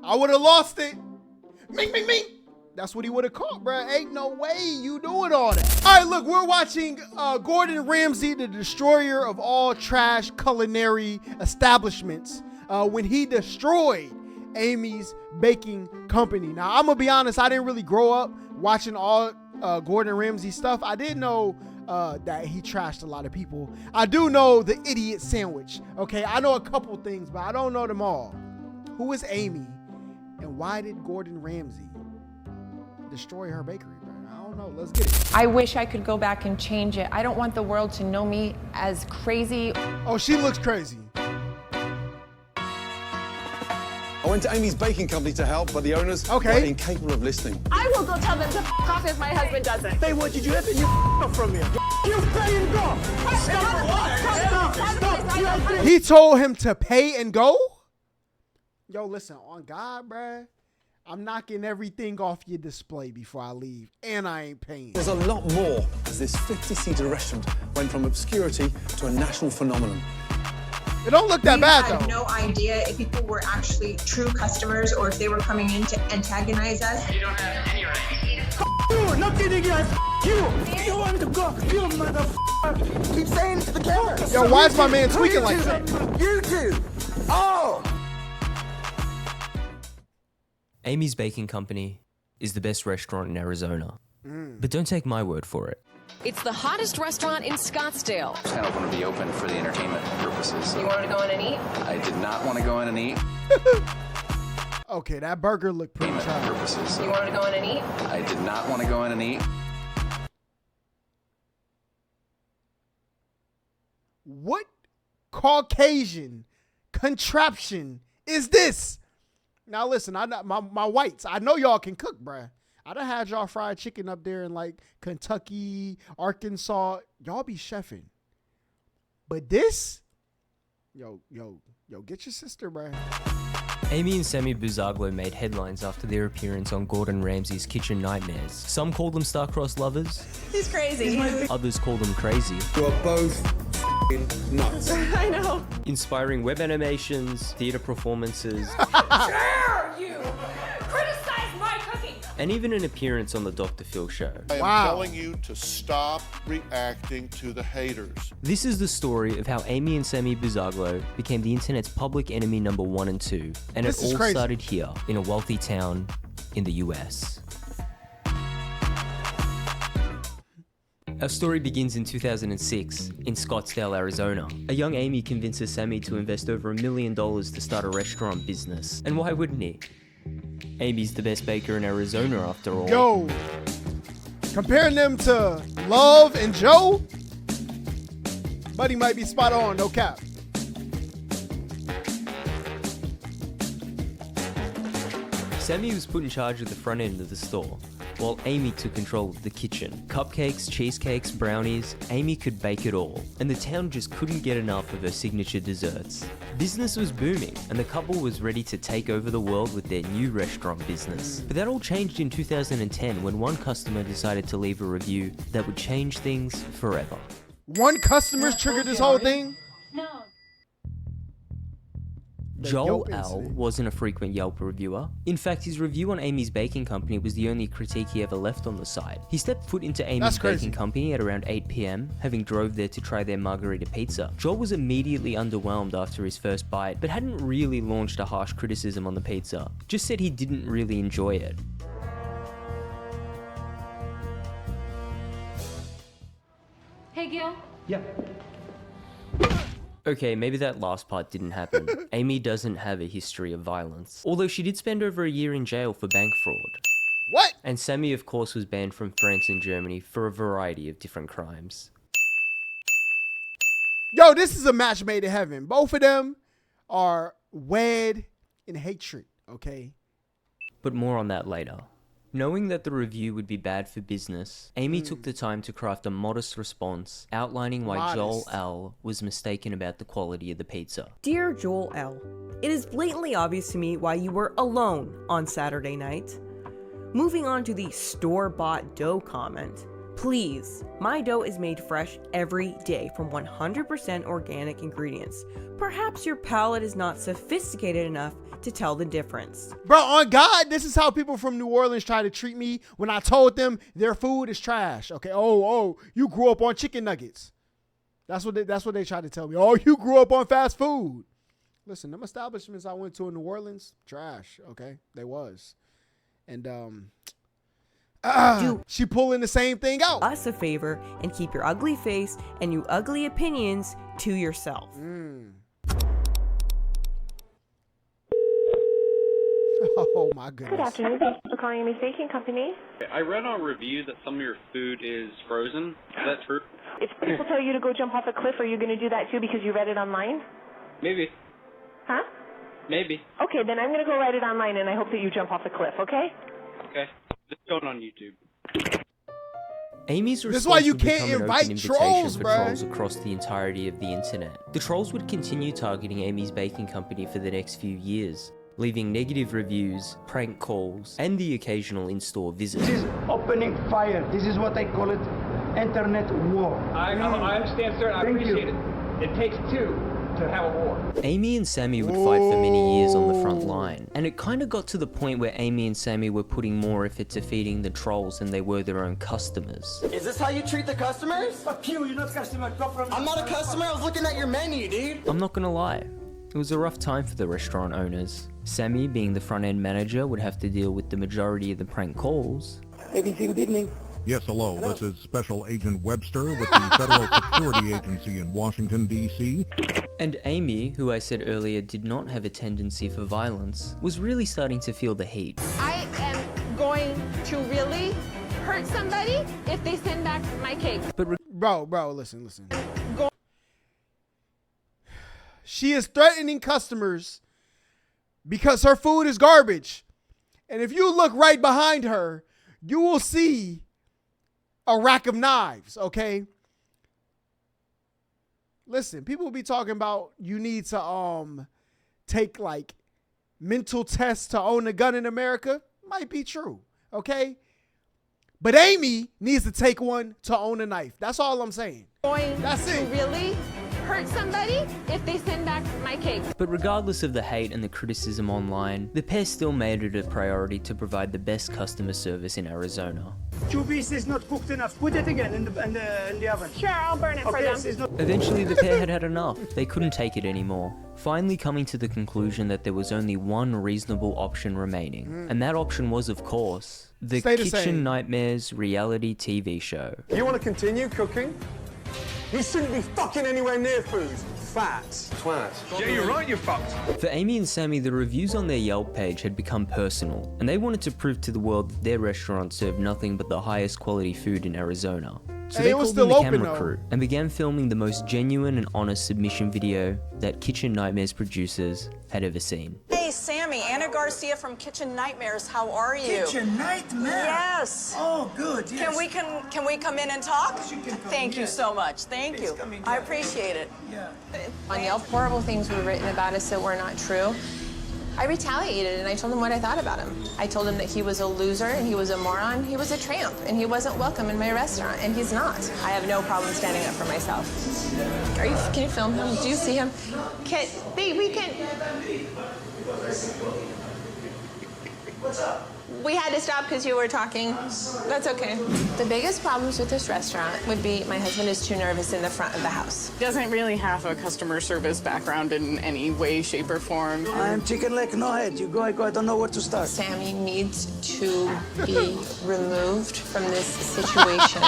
I would have lost it. Ming, ming, ming. That's what he would have caught, bro. Ain't no way you doing all that. All right, look, we're watching Gordon Ramsay, the destroyer of all trash culinary establishments, when he destroyed Amy's Baking Company. Now, I'm gonna be honest, I didn't really grow up watching all Gordon Ramsay stuff. I did know that he trashed a lot of people. I do know the idiot sandwich. Okay, I know a couple things, but I don't know them all. Who is Amy, and why did Gordon Ramsay destroy her bakery, bro? I don't know. Let's get it. I wish I could go back and change it. I don't want the world to know me as crazy. Oh, she looks crazy. I went to Amy's Baking Company to help, but the owners were incapable of listening. I will go tell them to f off if my husband doesn't. They wanted you to you f from here. You pay and go. Stop. He told him to pay and go? Yo, listen, on God, bruh, I'm knocking everything off your display before I leave, and I ain't paying. There's a lot more as this 50-seater restaurant went from obscurity to a national phenomenon. It don't look that bad, though. We had no idea if people were actually true customers or if they were coming in to antagonize us. You don't have any right. You, not kidding you. You want to go, you motherfucker. Keep saying it to the camera. Yo, why is my man tweaking like that? You too. Oh. Amy's Baking Company is the best restaurant in Arizona. But don't take my word for it. It's the hottest restaurant in Scottsdale. I just kind of want to be open for the entertainment purposes. So you wanted to go in and eat? I did not want to go in and eat. Okay, that burger looked pretty trash. Purposes. So you wanted to go in and eat? I did not want to go in and eat. What Caucasian contraption is this? Now listen, my whites, I know y'all can cook, bruh. I done had y'all fried chicken up there in like Kentucky, Arkansas. Y'all be chefing. But this, yo, get your sister, bruh. Amy and Sammy Buzaglo made headlines after their appearance on Gordon Ramsay's Kitchen Nightmares. Some call them star-crossed lovers. He's crazy. Others call them crazy. You are both nuts. I know. Inspiring web animations, theater performances, Dare you criticize my cooking? and even an appearance on the Dr. Phil show. I am telling you to stop reacting to the haters. This is the story of how Amy and Sammy Buzaglo became the internet's public enemy number 1 and 2, and it all started here in a wealthy town in the US. Our story begins in 2006 in Scottsdale, Arizona. A young Amy convinces Sammy to invest over $1 million to start a restaurant business. And why wouldn't he? Amy's the best baker in Arizona after all. Yo, comparing them to Love and Joe, Buddy might be spot on, no cap. Sammy was put in charge of the front end of the store, while Amy took control of the kitchen. Cupcakes, cheesecakes, brownies, Amy could bake it all, and the town just couldn't get enough of her signature desserts. Business was booming, and the couple was ready to take over the world with their new restaurant business. But that all changed in 2010 when one customer decided to leave a review that would change things forever. One customer's triggered this whole thing? No. Joel L. wasn't a frequent Yelp reviewer. In fact, his review on Amy's Baking Company was the only critique he ever left on the site. He stepped foot into Amy's Baking Company at around 8 p.m, having drove there to try their margarita pizza. Joel was immediately underwhelmed after his first bite, but hadn't really launched a harsh criticism on the pizza. Just said he didn't really enjoy it. Hey, Gil. Yeah. Okay, maybe that last part didn't happen. Amy doesn't have a history of violence. Although she did spend over a year in jail for bank fraud. What? And Sammy, of course, was banned from France and Germany for a variety of different crimes. Yo, this is a match made in heaven. Both of them are wed in hatred, okay? But more on that later. Knowing that the review would be bad for business, Amy took the time to craft a modest response outlining why Joel L. was mistaken about the quality of the pizza. Dear Joel L., it is blatantly obvious to me why you were alone on Saturday night. Moving on to the store-bought dough comment, Please, my dough is made fresh every day from 100% organic ingredients. Perhaps your palate is not sophisticated enough to tell the difference. Bro, on God, this is how people from New Orleans try to treat me when I told them their food is trash. Okay, oh, you grew up on chicken nuggets. That's what they tried to tell me. Oh, you grew up on fast food. Listen, them establishments I went to in New Orleans, trash. Okay, they was, and she pulling the same thing out. Us a favor and keep your ugly face and your ugly opinions to yourself. Oh my goodness. Good afternoon. Thank you for calling Amy's Baking Company. I read on reviews that some of your food is frozen. Is that true? If people tell you to go jump off a cliff, are you going to do that too because you read it online? Maybe. Huh? Maybe. Okay, then I'm going to go write it online and I hope that you jump off a cliff, okay? Okay. It's going on YouTube. Amy's This is response why you would become can't an open invite invitation trolls, for bruh. trolls across the entirety of the internet. The trolls would continue targeting Amy's baking company for the next few years, leaving negative reviews, prank calls, and the occasional in-store visit. This is opening fire. This is what I call it, internet war. I understand, sir. I appreciate it. It takes two to have a war. Amy and Sammy would fight for many years on the front line, and it kind of got to the point where Amy and Sammy were putting more effort to feeding the trolls than they were their own customers. Is this how you treat the customers? Fuck you, you're not a customer. I'm not a customer. I was looking at your menu, dude. I'm not gonna lie, it was a rough time for the restaurant owners. Sammy, being the front-end manager, would have to deal with the majority of the prank calls. ABC, good evening. Yes, hello. This is Special Agent Webster with the Federal Security Agency in Washington, D.C. And Amy, who I said earlier did not have a tendency for violence, was really starting to feel the heat. I am going to really hurt somebody if they send back my cake. But Bro, listen. She is threatening customers because her food is garbage. And if you look right behind her, you will see a rack of knives, okay? Listen, people will be talking about you need to take like mental tests to own a gun in America. Might be true, okay? But Amy needs to take one to own a knife. That's all I'm saying. That's it. Really hurt somebody if they send back my cake. But regardless of the hate and the criticism online, the pair still made it a priority to provide the best customer service in Arizona. 2 pieces not cooked enough. Put it again in the oven. Sure, I'll burn it for them. Eventually, the pair had enough. They couldn't take it anymore, finally coming to the conclusion that there was only one reasonable option remaining. And that option was, of course, the Kitchen Nightmares reality TV show. You want to continue cooking? You shouldn't be fucking anywhere near food. Fat. Twat. Yeah, you're right, you're fucked. For Amy and Sammy, the reviews on their Yelp page had become personal, and they wanted to prove to the world that their restaurant served nothing but the highest quality food in Arizona. So they called in the camera crew and began filming the most genuine and honest submission video that Kitchen Nightmares producers had ever seen. Hey, Sammy, Anna Garcia from Kitchen Nightmares. How are you? Kitchen Nightmares? Yes. Oh, good. Yes. Can we come in and talk? Thank you so much. Thank you. I appreciate it. Yeah. On Yelp, horrible things were written about us that were not true. I retaliated and I told him what I thought about him. I told him that he was a loser and he was a moron, he was a tramp, and he wasn't welcome in my restaurant, and he's not. I have no problem standing up for myself. Can you film him? Do you see him? What's up? We had to stop because you were talking. That's okay. The biggest problems with this restaurant would be my husband is too nervous in the front of the house. Doesn't really have a customer service background in any way, shape, or form. I'm chicken leg, no head. You go, I don't know where to start. Sammy needs to be removed from this situation.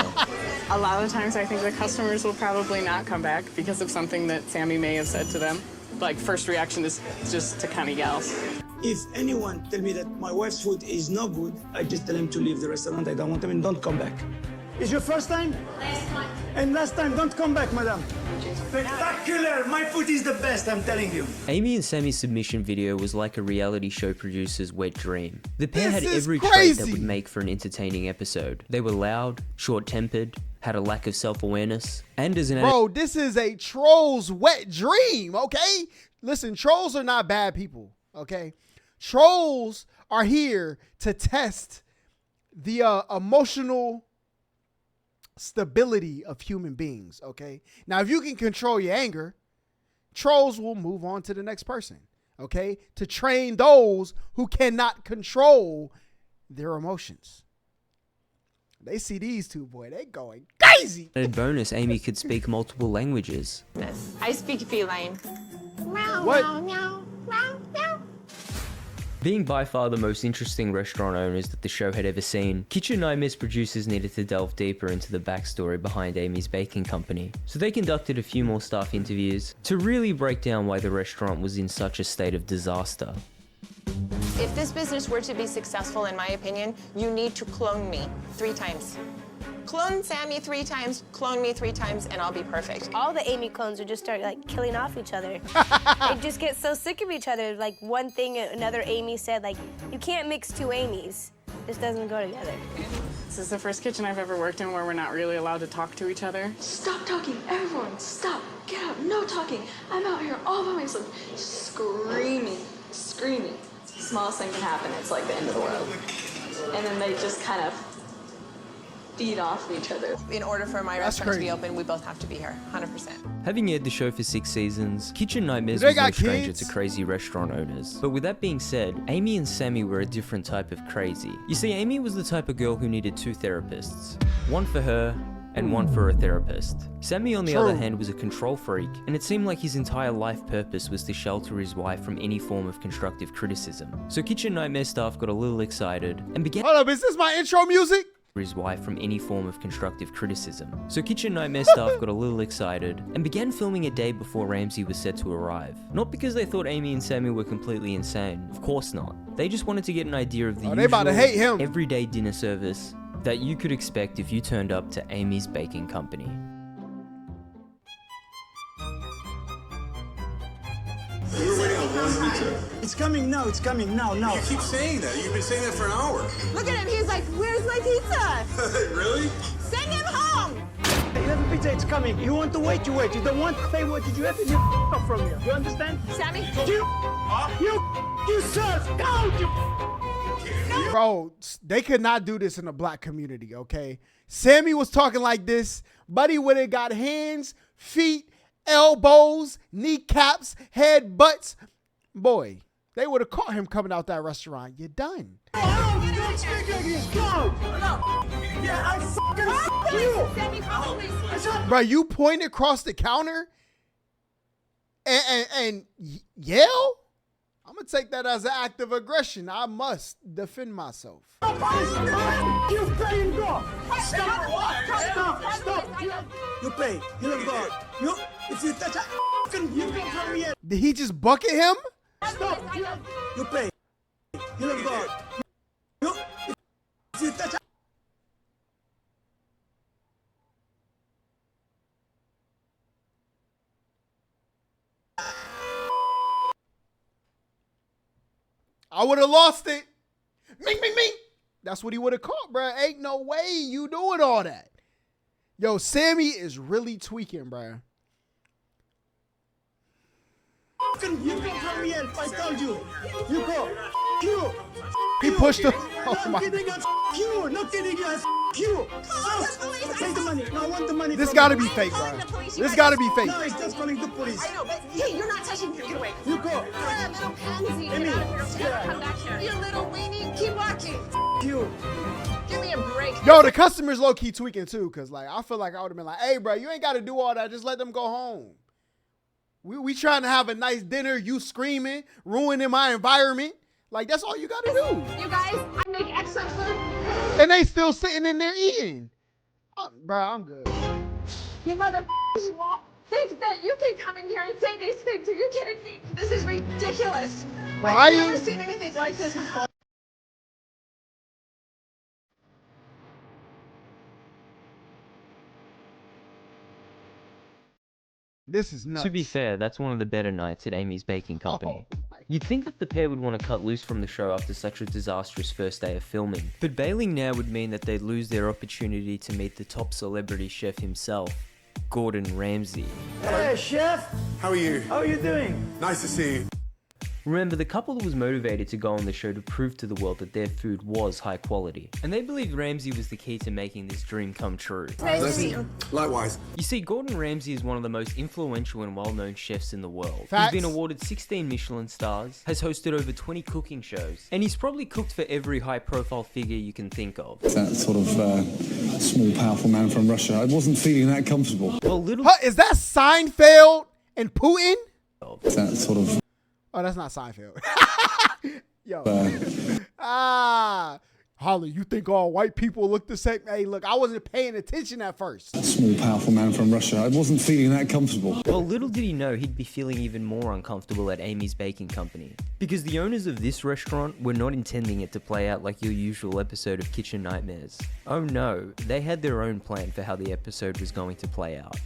A lot of times I think the customers will probably not come back because of something that Sammy may have said to them. Like, first reaction is just to kind of yell. If anyone tell me that my wife's food is no good, I just tell him to leave the restaurant. I don't want him and don't come back. It's your first time? Last time. And last time, don't come back, madam. Spectacular! My food is the best, I'm telling you. Amy and Sammy's submission video was like a reality show producer's wet dream. The pair had This is every crazy. trait that would make for an entertaining episode. They were loud, short-tempered, had a lack of self-awareness, and as an Bro, this is a troll's wet dream, okay? Listen, trolls are not bad people, okay? Trolls are here to test the emotional stability of human beings, okay? Now, if you can control your anger, trolls will move on to the next person, okay? To train those who cannot control their emotions. They see these two, boy, they going crazy. Added bonus, Amy could speak multiple languages. I speak feline. What? Being by far the most interesting restaurant owners that the show had ever seen, Kitchen Nightmares producers needed to delve deeper into the backstory behind Amy's baking company. So they conducted a few more staff interviews to really break down why the restaurant was in such a state of disaster. If this business were to be successful, in my opinion, you need to clone me 3 times. Clone Sammy 3 times, clone me 3 times, and I'll be perfect. All the Amy clones would just start like killing off each other. They just get so sick of each other. Like one thing another Amy said, like, you can't mix 2 Amy's. This doesn't go together. This is the first kitchen I've ever worked in where we're not really allowed to talk to each other. Stop talking, everyone, stop, get out, no talking. I'm out here all by myself, screaming. Smallest thing can happen, it's like the end of the world. And then they just kind of feed off of each other. In order for my restaurant to be open, we both have to be here, 100%. Having aired the show for 6 seasons, Kitchen Nightmares They was no got stranger kids? to crazy restaurant owners. But with that being said, Amy and Sammy were a different type of crazy. You see, Amy was the type of girl who needed 2 therapists. One for her, and one for a therapist. Sammy, on the other hand, was a control freak, and it seemed like his entire life purpose was to shelter his wife from any form of constructive criticism. So Kitchen Nightmare staff got a little excited and began— Hold up, is this my intro music? His wife from any form of constructive criticism. So Kitchen Nightmare staff got a little excited and began filming a day before Ramsay was set to arrive. Not because they thought Amy and Sammy were completely insane, of course not. They just wanted to get an idea of the they about to hate him. everyday dinner service that you could expect if you turned up to Amy's Baking Company. We were waiting on one pizza. It's coming now, now. You keep saying that. You've been saying that for an hour. Look at him, he's like, where's my pizza? Really? Send him home! You have a pizza, it's coming. You want to wait, you wait. You don't want to pay, what did you have to get from here? You understand? Sammy? You serve, go! Bro, they could not do this in the black community, okay? Sammy was talking like this. Buddy would have got hands, feet, elbows, kneecaps, head, butts. Boy, they would have caught him coming out that restaurant. You're done. Don't speak like this, go! Yeah, I fucking you! Bro, you point across the counter and yell? I'm gonna take that as an act of aggression. I must defend myself. You pay and go! Stop! You pay, you don't go. You, if you touch a you come from here. Did he just bucket him? Stop! You pay, you don't go. You, if you touch a I would have lost it. Ming. That's what he would have caught, bro. Ain't no way you doing all that. Yo, Sammy is really tweaking, bro. you come from here, I told you. You go. You. He pushed him. Oh No, my. I'm kidding, you. Not kidding, you. You. Take the money. No, I want the money. This from gotta you. be fake, bro. This gotta be fake. No, it's just calling the police. I know, but hey, you're not touching him. Get away. You go. You're a little pansy. Get out of here. Come back here. You little weenie. Keep walking. You. Give me a break. Yo, the customers low key tweaking too, cause like I feel like I would have been like, hey, bro, you ain't gotta do all that. Just let them go home. We trying to have a nice dinner. You screaming, ruining my environment. Like that's all you gotta do. You guys, I make excellent food. And they still sitting in there eating. Bro, I'm good. You mother think that you can come in here and say these things. Are you kidding me? This is ridiculous. Why I've you- never seen anything like this before. This is nuts. To be fair, that's one of the better nights at Amy's Baking Company. You'd think that the pair would want to cut loose from the show after such a disastrous first day of filming, but bailing now would mean that they'd lose their opportunity to meet the top celebrity chef himself, Gordon Ramsay. Hey, chef. How are you? How are you doing? Nice to see you. Remember, the couple was motivated to go on the show to prove to the world that their food was high quality, and they believed Ramsay was the key to making this dream come true. Nice to meet you. Likewise. You see, Gordon Ramsay is one of the most influential and well-known chefs in the world. Facts. He's been awarded 16 Michelin stars, has hosted over 20 cooking shows, and he's probably cooked for every high-profile figure you can think of. That sort of small, powerful man from Russia. I wasn't feeling that comfortable. Well, Is that Seinfeld and Putin? That sort of... Oh, that's not Seinfeld. Yo. Holla, you think all white people look the same? Hey, look, I wasn't paying attention at first. Small, powerful man from Russia. I wasn't feeling that comfortable. Well, little did he know he'd be feeling even more uncomfortable at Amy's Baking Company. Because the owners of this restaurant were not intending it to play out like your usual episode of Kitchen Nightmares. Oh no, they had their own plan for how the episode was going to play out.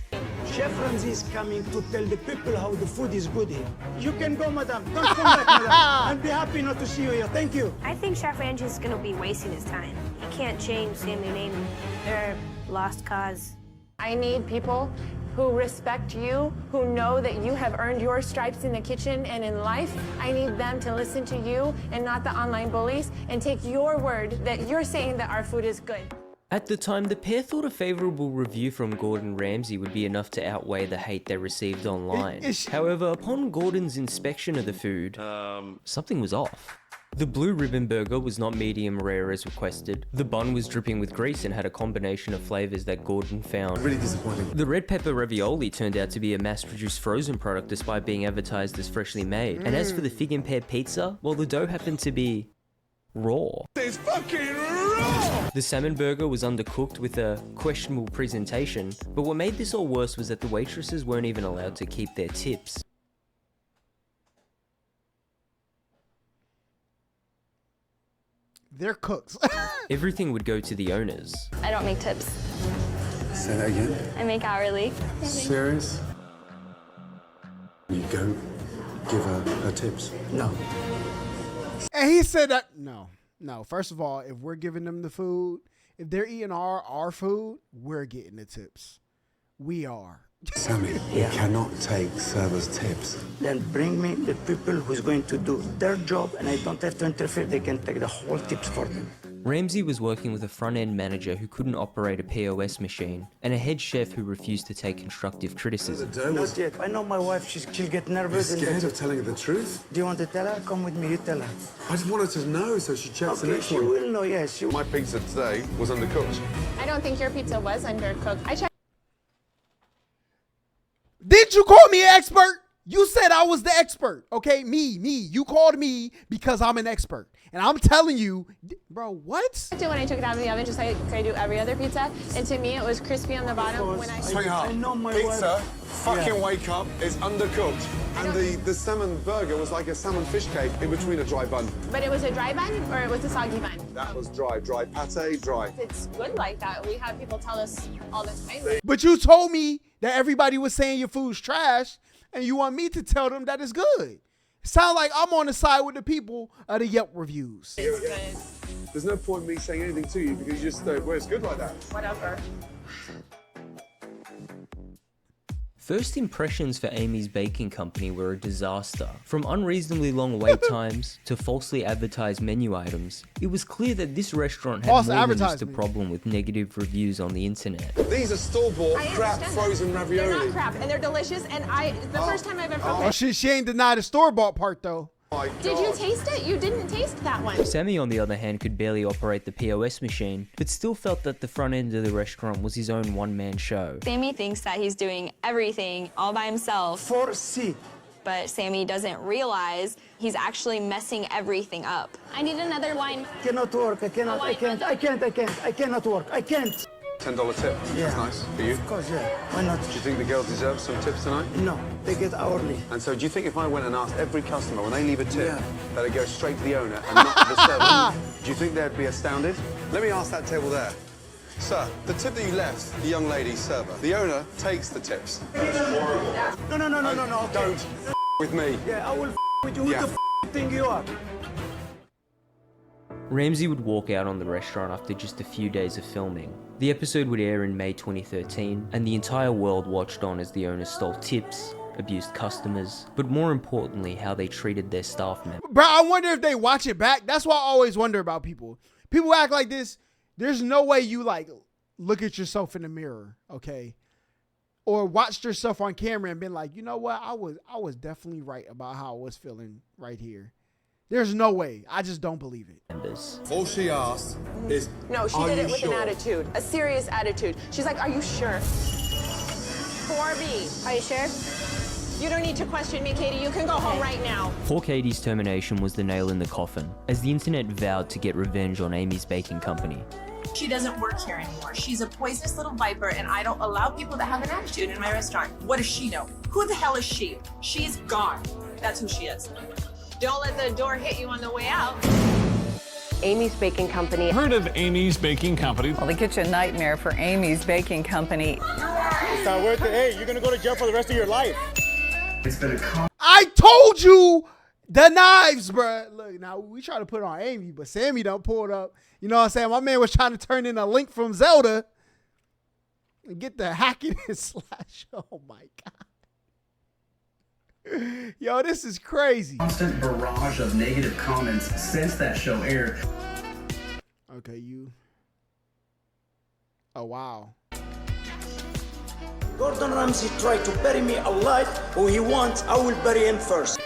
Chef Ramsay is coming to tell the people how the food is good here. You can go, madam. Don't come back, madam. I'll be happy not to see you here. Thank you. I think Chef Ramsay is going to be wasting his time. He can't change Sammy and Amy. They're lost cause. I need people who respect you, who know that you have earned your stripes in the kitchen and in life. I need them to listen to you and not the online bullies and take your word that you're saying that our food is good. At the time, the pair thought a favourable review from Gordon Ramsay would be enough to outweigh the hate they received online. However, upon Gordon's inspection of the food, something was off. The blue ribbon burger was not medium rare as requested. The bun was dripping with grease and had a combination of flavours that Gordon found Really disappointing. The red pepper ravioli turned out to be a mass-produced frozen product despite being advertised as freshly made. And as for the fig and pear pizza, well, the dough happened to be raw. It's fucking raw! The salmon burger was undercooked with a questionable presentation, but what made this all worse was that the waitresses weren't even allowed to keep their tips. They're cooks. Everything would go to the owners. I don't make tips. Say that again. I make hourly. Serious? You don't give her tips? No. And he said that, no. First of all, if we're giving them the food, if they're eating our food, we're getting the tips. We are. Sammy, you cannot take servers' tips. Then bring me the people who's going to do their job and I don't have to interfere. They can take the whole tips for them. Ramsay was working with a front-end manager who couldn't operate a POS machine, and a head chef who refused to take constructive criticism. Not yet. I know my wife, she'll get nervous. You're scared of telling her the truth? Do you want to tell her? Come with me, you tell her. I just want her to know so she checks the Okay, next she one. will know, yes. My pizza today was undercooked. I don't think your pizza was undercooked. I checked. Did you call me an expert? You said I was the expert, okay? Me. You called me because I'm an expert. And I'm telling you, bro, what? When I took it out of the oven, just like I do every other pizza, and to me it was crispy on the bottom. When Sweetheart, I know my pizza, wife. fucking wake up, is undercooked. And the salmon burger was like a salmon fish cake in between a dry bun. But it was a dry bun or it was a soggy bun? That was dry pate, dry. It's good like that. We have people tell us all the time. But you told me that everybody was saying your food's trash, and you want me to tell them that it's good. Sound like I'm on the side with the people of the Yelp reviews. It's good. There's no point in me saying anything to you because you just don't, well, it's good like that. Whatever. First impressions for Amy's Baking Company were a disaster. From unreasonably long wait times to falsely advertised menu items, it was clear that this restaurant had more than just a problem with negative reviews on the internet. These are store-bought crap frozen ravioli. They're not crap, and they're delicious, and the first time I've ever... Oh, she ain't denied the store-bought part, though. Did you taste it? You didn't taste that one. Sammy, on the other hand, could barely operate the POS machine, but still felt that the front end of the restaurant was his own one-man show. Sammy thinks that he's doing everything all by himself. Foresee. But Sammy doesn't realize he's actually messing everything up. I need another line. Cannot work. I cannot work. I can't. $10 tip. Yeah. That's nice. For you? Of course, yeah. Why not? Do you think the girls deserve some tips tonight? No, they get hourly. And so do you think if I went and asked every customer when they leave a tip that it goes straight to the owner and not to the server, do you think they'd be astounded? Let me ask that table there. Sir, the tip that you left, the young lady server, the owner takes the tips. No. Okay. Don't with me. Yeah, I will with you. Who the think you are? Ramsay would walk out on the restaurant after just a few days of filming. The episode would air in May 2013, and the entire world watched on as the owner stole tips abused customers, but more importantly, how they treated their staff members. Bro, I wonder if they watch it back. That's what I always wonder about people. People act like this. There's no way you like look at yourself in the mirror, okay? Or watched yourself on camera and been like, you know what? I was definitely right about how I was feeling right here. There's no way. I just don't believe it. All she asked is, No, she did it with an attitude, a serious attitude. She's like, are you sure? For me. Are you sure? You don't need to question me, Katie. You can go home right now. Poor Katie's termination was the nail in the coffin, as the internet vowed to get revenge on Amy's baking company. She doesn't work here anymore. She's a poisonous little viper, and I don't allow people to have an attitude in my restaurant. What does she know? Who the hell is she? She's gone. That's who she is. Don't let the door hit you on the way out. Amy's Baking Company. Heard of Amy's Baking Company? Well, the kitchen nightmare for Amy's Baking Company. It's not worth it. Hey, you're gonna go to jail for the rest of your life. it's been a I told you the knives, bruh. Look, now we try to put it on Amy, but Sammy done pulled up. You know what I'm saying? My man was trying to turn in a link from Zelda and get the hacking and slash. Oh my God. Yo, this is crazy. Constant barrage of negative comments since that show aired. Okay, you. Oh, wow. Gordon Ramsay tried to bury me alive. Who he wants, I will bury him first.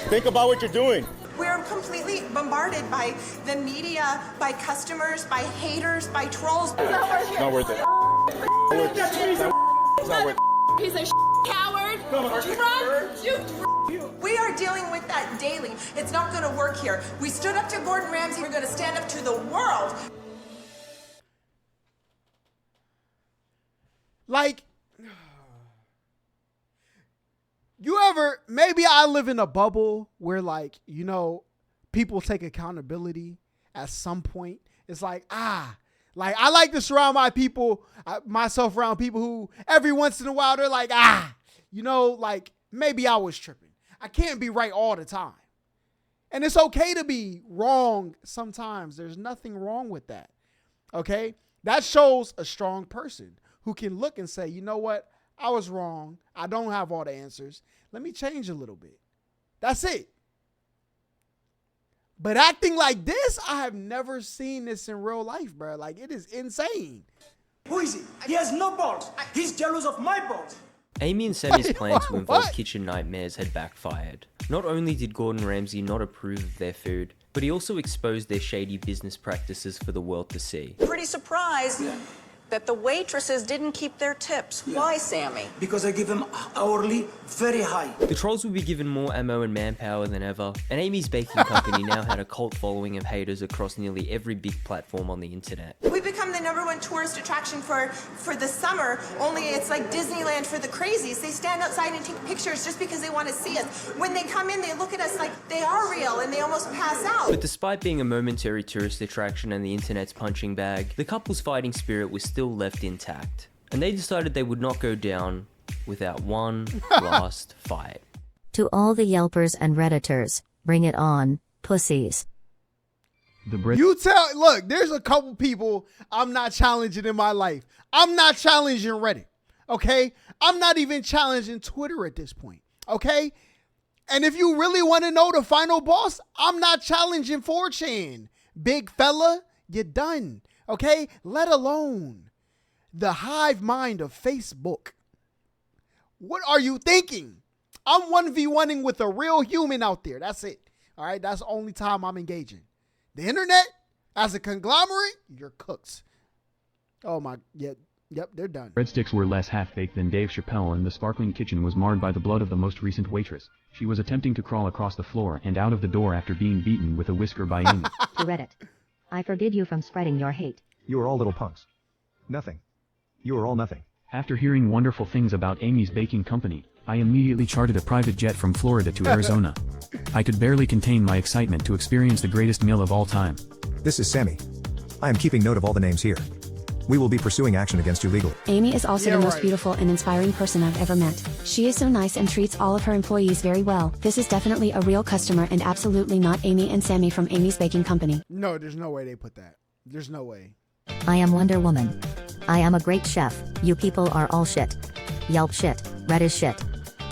Think about what you're doing. We're completely bombarded by the media, by customers, by haters, by trolls. Not worth it. It's not worth it. He's a coward. We are dealing with that daily. It's not going to work here. We stood up to Gordon Ramsay. We're going to stand up to the world. Like, you ever, maybe I live in a bubble where, like, you know, people take accountability at some point. It's like, like, I like to surround myself around people who every once in a while, they're like, you know, like, maybe I was tripping. I can't be right all the time. And it's okay to be wrong sometimes. There's nothing wrong with that. Okay? That shows a strong person who can look and say, you know what? I was wrong. I don't have all the answers. Let me change a little bit. That's it. But acting like this, I have never seen this in real life, bro. Like, it is insane. Who is he? He has no balls. He's jealous of my balls. Amy and Sammy's Wait, plans to involve what? kitchen nightmares had backfired. Not only did Gordon Ramsay not approve of their food, but he also exposed their shady business practices for the world to see. Pretty surprised that the waitresses didn't keep their tips. Why, Sammy? Because I give him hourly very high. The trolls would be given more ammo and manpower than ever, and Amy's Baking Company now had a cult following of haters across nearly every big platform on the internet. We've become the #1 tourist attraction for the summer, only it's like Disneyland for the crazies. They stand outside and take pictures just because they want to see us. When they come in, they look at us like they are real and they almost pass out. But despite being a momentary tourist attraction and the internet's punching bag, the couple's fighting spirit was still left intact, and they decided they would not go down without one last fight. To all the Yelpers and Redditors, bring it on, pussies. Look, there's a couple people I'm not challenging in my life. I'm not challenging Reddit, okay? I'm not even challenging Twitter at this point, okay? And if you really want to know the final boss, I'm not challenging 4chan. Big fella, you're done, okay? Let alone the hive mind of Facebook. What are you thinking? I'm 1v1ing with a real human out there. That's it. All right, that's the only time I'm engaging. The internet, as a conglomerate, you're cooks. Oh my, yep, they're done. Breadsticks were less half-baked than Dave Chappelle, and the sparkling kitchen was marred by the blood of the most recent waitress. She was attempting to crawl across the floor and out of the door after being beaten with a whisker by Amy. To Reddit. I forbid you from spreading your hate. You are all little punks. Nothing. You are all nothing. After hearing wonderful things about Amy's Baking Company, I immediately chartered a private jet from Florida to Arizona. I could barely contain my excitement to experience the greatest meal of all time. This is Sammy. I am keeping note of all the names here. We will be pursuing action against you legally. Amy is also the most beautiful and inspiring person I've ever met. She is so nice and treats all of her employees very well. This is definitely a real customer and absolutely not Amy and Sammy from Amy's Baking Company. No, there's no way they put that. There's no way. I am Wonder Woman. I am a great chef. You people are all shit. Yelp shit. Reddit shit.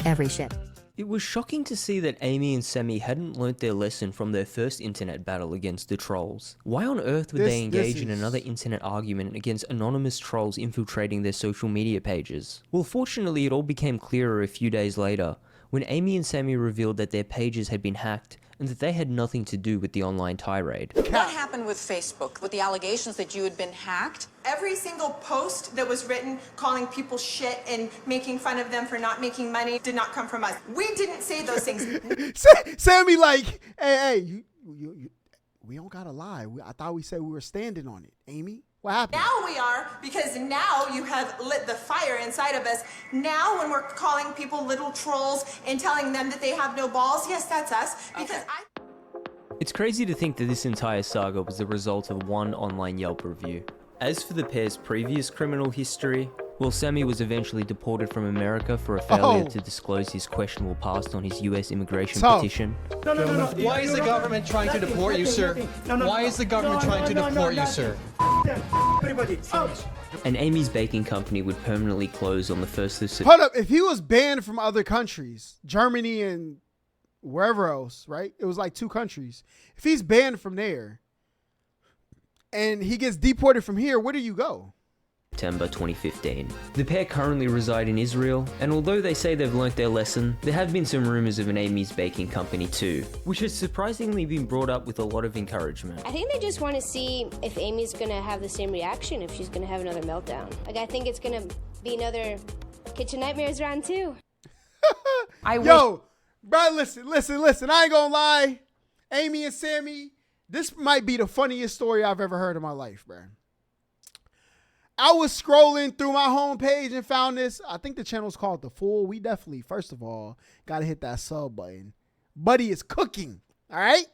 Every shit. It was shocking to see that Amy and Sammy hadn't learnt their lesson from their first internet battle against the trolls. Why on earth would they engage in another internet argument against anonymous trolls infiltrating their social media pages? Well, fortunately, it all became clearer a few days later, when Amy and Sammy revealed that their pages had been hacked and that they had nothing to do with the online tirade. What happened with Facebook, with the allegations that you had been hacked? Every single post that was written calling people shit and making fun of them for not making money did not come from us. We didn't say those things. Sammy like, hey, we don't gotta lie. I thought we said we were standing on it. Amy, what happened? Now we are, because now you have lit the fire inside of us. Now when we're calling people little trolls and telling them that they have no balls, yes, that's us. Because It's crazy to think that this entire saga was the result of one online Yelp review. As for the pair's previous criminal history, well, Sammy was eventually deported from America for a failure to disclose his questionable past on his US immigration petition. No. Why is the government trying to deport you, sir? Why is the government trying to deport you, sir? Everybody, out. And Amy's baking company would permanently close on the 1st of September. Hold up, if he was banned from other countries, Germany and wherever else, right? It was like 2 countries. If he's banned from there and he gets deported from here, where do you go? September 2015. The pair currently reside in Israel, and although they say they've learnt their lesson, there have been some rumors of an Amy's baking company too, which has surprisingly been brought up with a lot of encouragement. I think they just want to see if Amy's gonna have the same reaction, if she's gonna have another meltdown. Like, I think it's gonna be another Kitchen Nightmares round 2. Yo, bro, listen. I ain't gonna lie. Amy and Sammy, this might be the funniest story I've ever heard in my life, bro. I was scrolling through my homepage and found this. I think the channel's called The Fool. We definitely, first of all, got to hit that sub button. Buddy is cooking. All right?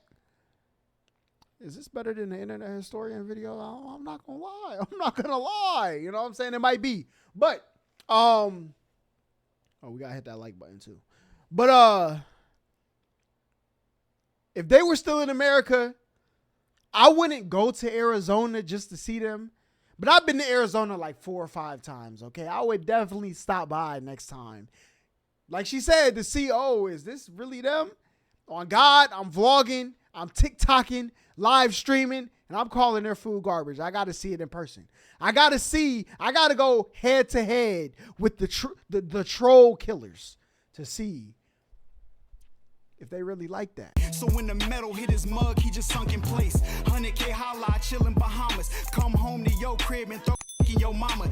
Is this better than the Internet Historian video? I'm not going to lie. You know what I'm saying? It might be. But, oh, we got to hit that like button too. But, if they were still in America, I wouldn't go to Arizona just to see them. But I've been to Arizona like 4 or 5 times, okay? I would definitely stop by next time. Like she said, to see, oh, is this really them? On God, I'm vlogging, I'm TikToking, live streaming, and I'm calling their food garbage. I got to see it in person. I got to go head to head with the troll killers to see if they really like that. So when the metal hit his mug, he just sunk in place. 100K Holla, chillin' Bahamas. Come home to your crib and throw in your mama.